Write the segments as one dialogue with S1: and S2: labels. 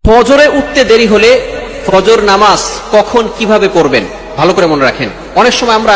S1: ফজরে উঠতে দেরি হলে ফজর নামাজ কখন কিভাবে পড়বেন ভালো করে মনে রাখেন। অনেক সময় আমরা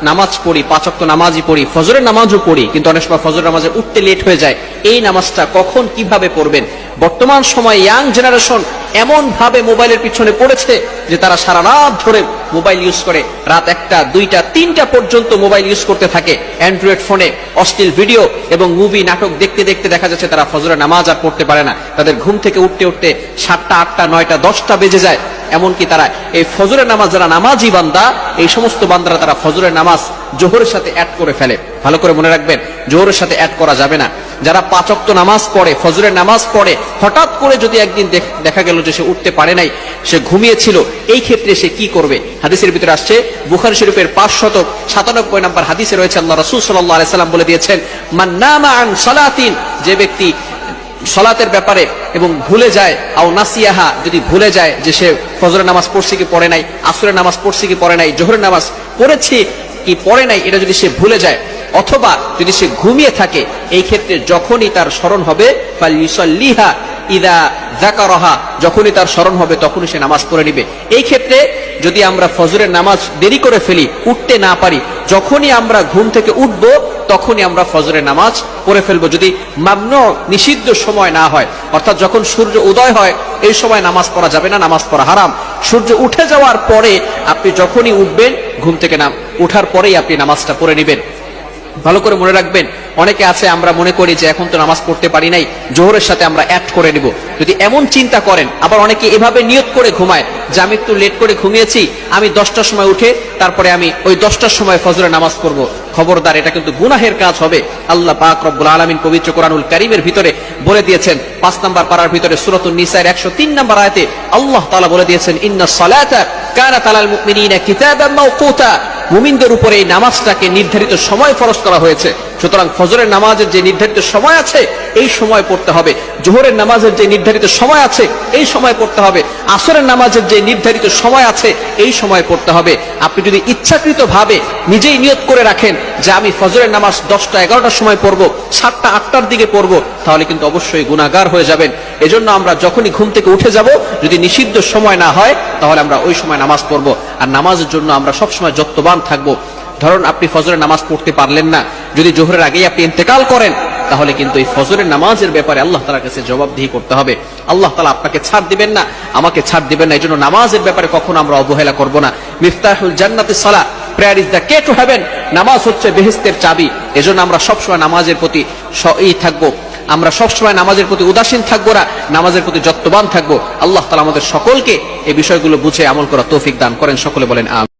S1: নামাজ পড়ি, 5 ওয়াক্ত নামাজই পড়ি, ফজরের নামাজও পড়ি, কিন্তু অনেক সময় ফজর নামাজে উঠতে লেট হয়ে যায়। এই নামাজটা কখন কিভাবে পড়বেন? বর্তমান সময় ইয়াং জেনারেশন এমন ভাবে মোবাইলের পিছনে পড়েছে যে তারা সারা রাত ধরে মোবাইল ইউজ করে, রাত 1টা 2টা 3টা পর্যন্ত মোবাইল ইউজ করতে থাকে। অ্যান্ড্রয়েড ফোনে অশ্লীল ভিডিও এবং মুভি নাটক দেখতে দেখতে দেখা যাচ্ছে তারা ফজরের নামাজ আর পড়তে পারে না। তাদের ঘুম থেকে উঠতে উঠতে 7টা 8টা 9টা 10টা বেজে যায়। এমনকি তারা এই ফজরের নামাজ, যারা নামাজি বান্দা, এই সমস্ত বান্দারা তারা ফজরের নামাজ জোহরের সাথে অ্যাড করে ফেলে। ভালো করে মনে রাখবেন, জোহরের সাথে অ্যাড করা যাবে না। যারা 5 ওয়াক্ত নামাজ পড়ে, ফজরের নামাজ পড়ে, হঠাৎ করে যদি একদিন দেখা গেল যে সে উঠতে পারে নাই, সে ঘুমিয়েছিল, এই ক্ষেত্রে সে কি করবে? হাদিসের ভিতরে আসছে, বুখারী শরীফের 597 নম্বর হাদিসে রয়েছে, আল্লাহ রাসূল সাল্লাল্লাহু আলাইহি সাল্লাম বলে দিয়েছেন, মান নামা আন সালাতিন, যে ব্যক্তি সালাতের ব্যাপারে এবং ভুলে যায়, আও নাসিয়াহা, যদি ভুলে যায় যে সে ফজরের নামাজ পড়ছে কি পড়ে নাই, আসরের নামাজ পড়ছে কি পড়ে নাই, জোহরের নামাজ পড়েছে কি পড়ে নাই, এটা যদি সে ভুলে যায়, অথবা যদি সে ঘুমিয়ে থাকে, এই ক্ষেত্রে যখনই তার স্মরণ হবে, ফালইউসাল্লিহা ইদা যাকারাহা, যখনই তার স্মরণ হবে তখনই সে নামাজ পড়ে নিবে। এই ক্ষেত্রে যদি আমরা ফজরের নামাজ দেরি করে ফেলি, উঠতে না পারি, যখনই আমরা ঘুম থেকে উঠব তখনই আমরা ফজরের নামাজ পড়ে ফেলবো, যদি মামনু নিষিদ্ধ সময় না হয়। অর্থাৎ যখন সূর্য উদয় হয় এই সময় নামাজ পড়া যাবে না, নামাজ পড়া হারাম। সূর্য উঠে যাওয়ার পরে আপনি যখনই উঠবেন, ঘুম থেকে উঠার পরেই আপনি নামাজটা পড়ে নেবেন। ভালো করে মনে রাখবেন, অনেকে আছে আমরা মনে করি যে এখন তো নামাজ পড়তে পারি নাই, জোহরের সাথে আমরা অ্যাড করে নিব। যদি এমন চিন্তা করেন, আবার অনেকে এভাবে নিয়ত করে ঘুমায় যে আমি একটু লেট করে ঘুমিয়েছি, আমি 10টার সময় উঠে তারপরে আমি ওই 10টার সময় ফজরের নামাজ পড়ব। খবরদার, এটা কিন্তু গুনাহের কাজ হবে। আল্লাহ পাক রব্বুল আলামিন পবিত্র কোরআনুল কারীমের ভিতরে বলে দিয়েছেন, 5 নম্বর পারার ভিতরে সূরাতুন নিসার 103 নম্বর আয়াতে আল্লাহ তাআলা বলে দিয়েছেন, ইন্নাস সালাতা কানাত আলাল মুমিনিনা কিতাবাম মাওকুতা, মুমিনদের উপরে এই নামাজটাকে নির্ধারিত সময় ফরজ করা হয়েছে। সুতরাং ফজরের নামাজের যে নির্ধারিত সময় আছে এই সময় পড়তে হবে, জোহরের নামাজের যে নির্ধারিত সময় আছে এই সময় পড়তে হবে, আসরের নামাজের যে নির্ধারিত সময় আছে এই সময় পড়তে হবে। আপনি যদি ইচ্ছাকৃতভাবে নিজেই নিয়ত করে রাখেন যে আমি ফজরের নামাজ 10টা 11টার সময় পড়বো, 7টা 8টার দিকে পড়বো, তাহলে কিন্তু অবশ্যই গুনাহগার হয়ে যাবেন। এজন্য আমরা যখনই ঘুম থেকে উঠে যাব, যদি নিষিদ্ধ সময় না হয় তাহলে আমরা ওই সময় নামাজ পড়বো। আর নামাজের জন্য আমরা সবসময় যত্নবান থাকবো। ধরুন আপনি ফজরের নামাজ পড়তে পারলেন না, যদি জোহরের আগেই আপনি ইন্তেকাল করেন, তাহলে কিন্তু এই ফজরের নামাজের ব্যাপারে আল্লাহ তাআলার কাছে জবাবদিহি করতে হবে। আল্লাহ তাআলা আপনাকে ছাড় দিবেন না, আমাকে ছাড় দিবেন না। এই জন্য নামাজের ব্যাপারে কখনো আমরা অবহেলা করব না। মিফতাহুল জান্নাতিস সালাহ, prayer is the key to heaven, নামাজ হচ্ছে বেহেশতের চাবি। এজন্য আমরা সবসময় নামাজের প্রতি থাকবো, আমরা সবসময় নামাজের প্রতি উদাসীন থাকবো না, নামাজের প্রতি যত্নবান থাকবো। আল্লাহ তাআলা আমাদের সকলকে এই বিষয়গুলো বুঝে আমল করার তৌফিক দান করেন। সকলে বলেন আমিন।